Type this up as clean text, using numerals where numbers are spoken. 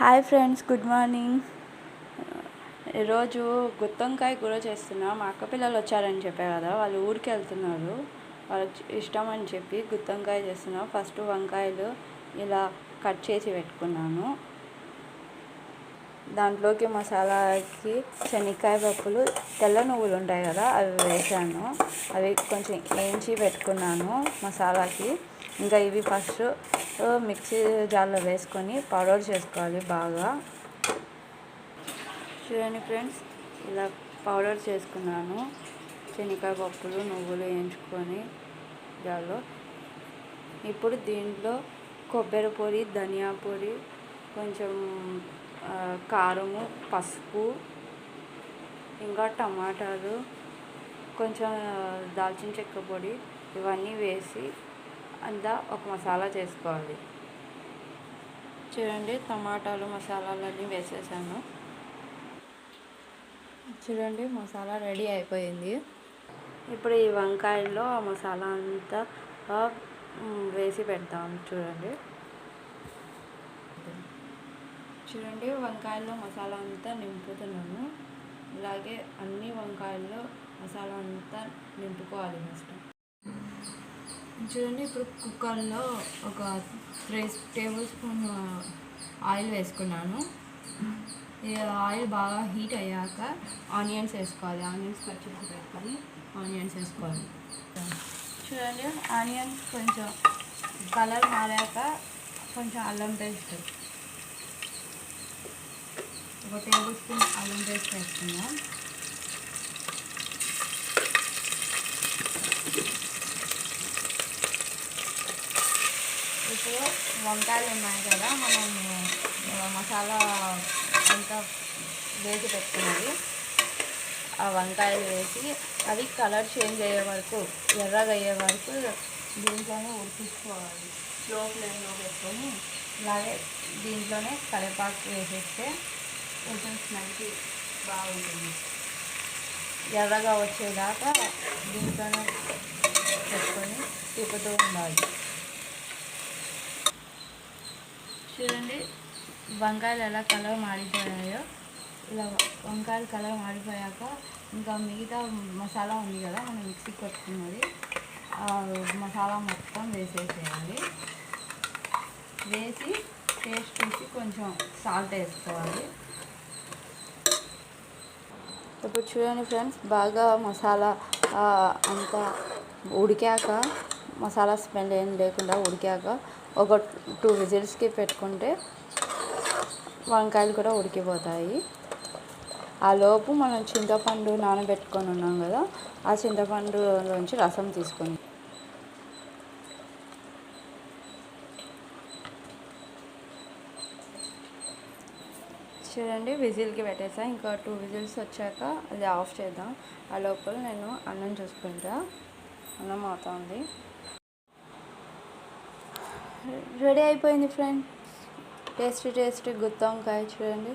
Hi friends, good morning. ఈరోజు గుత్తొంకాయ కూర చేస్తున్నా. మా అక్క పిల్లలు వచ్చారని చెప్పా కదా, వాళ్ళు ఊరికి వెళ్తున్నారు. వాళ్ళకి ఇష్టం అని చెప్పి గుత్తొంకాయ చేస్తున్నా. ఫస్ట్ వంకాయలు ఇలా కట్ చేసి పెట్టుకున్నాను. దాంట్లోకి మసాలాకి శనక్కాయ పప్పులు, తెల్ల నువ్వులు ఉంటాయి కదా, అవి వేసాను. అవి కొంచెం వేయించి పెట్టుకున్నాను మసాలాకి. ఇంకా ఇవి ఫస్ట్ మిక్సీ జార్లో వేసుకొని పౌడర్ చేసుకోవాలి బాగా. చూడండి ఫ్రెండ్స్, ఇలా పౌడర్ చేసుకున్నాను. శనక్కాయ పప్పులు, నువ్వులు వేయించుకొని జార్లో. ఇప్పుడు దీంట్లో కొబ్బరి పొడి, ధనియా పొడి, కొంచెం కారము, పసుపు, ఇంకా టమాటాలు, కొంచెం దాల్చిన చెక్క పొడి, ఇవన్నీ వేసి అంతా ఒక మసాలా చేసుకోవాలి. చూడండి, టమాటాలు, మసాలాలన్నీ వేసేసాను. చూడండి, మసాలా రెడీ అయిపోయింది. ఇప్పుడు ఈ వంకాయల్లో ఆ మసాలా అంతా వేసి పెడతాము. చూడండి, వంకాయల్లో మసాలా అంతా నింపుతున్నాను. ఇలాగే అన్ని వంకాయల్లో మసాలా అంతా నింపుకోవాలి ఫస్ట్. చూడండి, ఇప్పుడు కుక్కర్లో ఒక 3 టేబుల్ స్పూన్ ఆయిల్ వేసుకున్నాను. ఈ ఆయిల్ బాగా హీట్ అయ్యాక ఆనియన్స్ వేసుకోవాలి. ఆనియన్స్ కట్ చేసి పెట్టుకొని ఆనియన్స్ వేసుకోవాలి. చూడండి, ఆనియన్స్ కొంచెం కలర్ మారాక కొంచెం అల్లం పేస్ట్, 1 టేబుల్ స్పూన్ అల్లం పేస్ట్ వేసుకుందాం. ఇప్పుడు వంకాయలు ఉన్నాయి కదా, మనం మసాలా అంతా వేసి పెట్టుకున్నది ఆ వంకాయలు వేసి అవి కలర్ చేంజ్ అయ్యే వరకు, ఎర్రగా అయ్యే వరకు దీంట్లోనే ఉడికించుకోవాలి. స్లో ఫ్లేమ్లో పెట్టుకొని ఇలాగే దీంట్లోనే కరివేపాకు వేసేస్తే కొంచెం స్మెల్కి బాగుంటుంది. ఎర్రగా వచ్చేదాకా దీంట్లోనే పెట్టుకొని తిప్పుతూ ఉండాలి. చూడండి, వంకాయలు ఎలా కలర్ మారిపోయాయో. ఇలా వంకాయలు కలర్ మారిపోయాక ఇంకా మిగతా మసాలా ఉంది కదా, మనం మిక్సీ కొట్టుకున్నది, మసాలా మొత్తం వేసేసేయాలి. వేసి టేస్ట్ చూసి కొంచెం సాల్ట్ వేసుకోవాలి. ఇప్పుడు చూడండి ఫ్రెండ్స్, బాగా మసాలా అంతా ఉడికాక, మసాలా స్మెల్ ఏం లేకుండా ఉడికాక ఒక 2 విజిల్స్కి పెట్టుకుంటే వంకాయలు కూడా ఉడికిపోతాయి. ఆ లోపు మనం చింతపండు నానబెట్టుకొని ఉన్నాం కదా, ఆ చింతపండులోంచి రసం తీసుకొని చూడండి, విజిల్కి పెట్టేసా. ఇంకా 2 విజిల్స్ వచ్చాక అది ఆఫ్ చేద్దాం. ఆ లోపల నేను అన్నం చూసుకుంటా. అన్నం అవుతుంది. రెడీ అయిపోయింది ఫ్రెండ్స్, టేస్టీ గుత్తొంకాయ. చూడండి.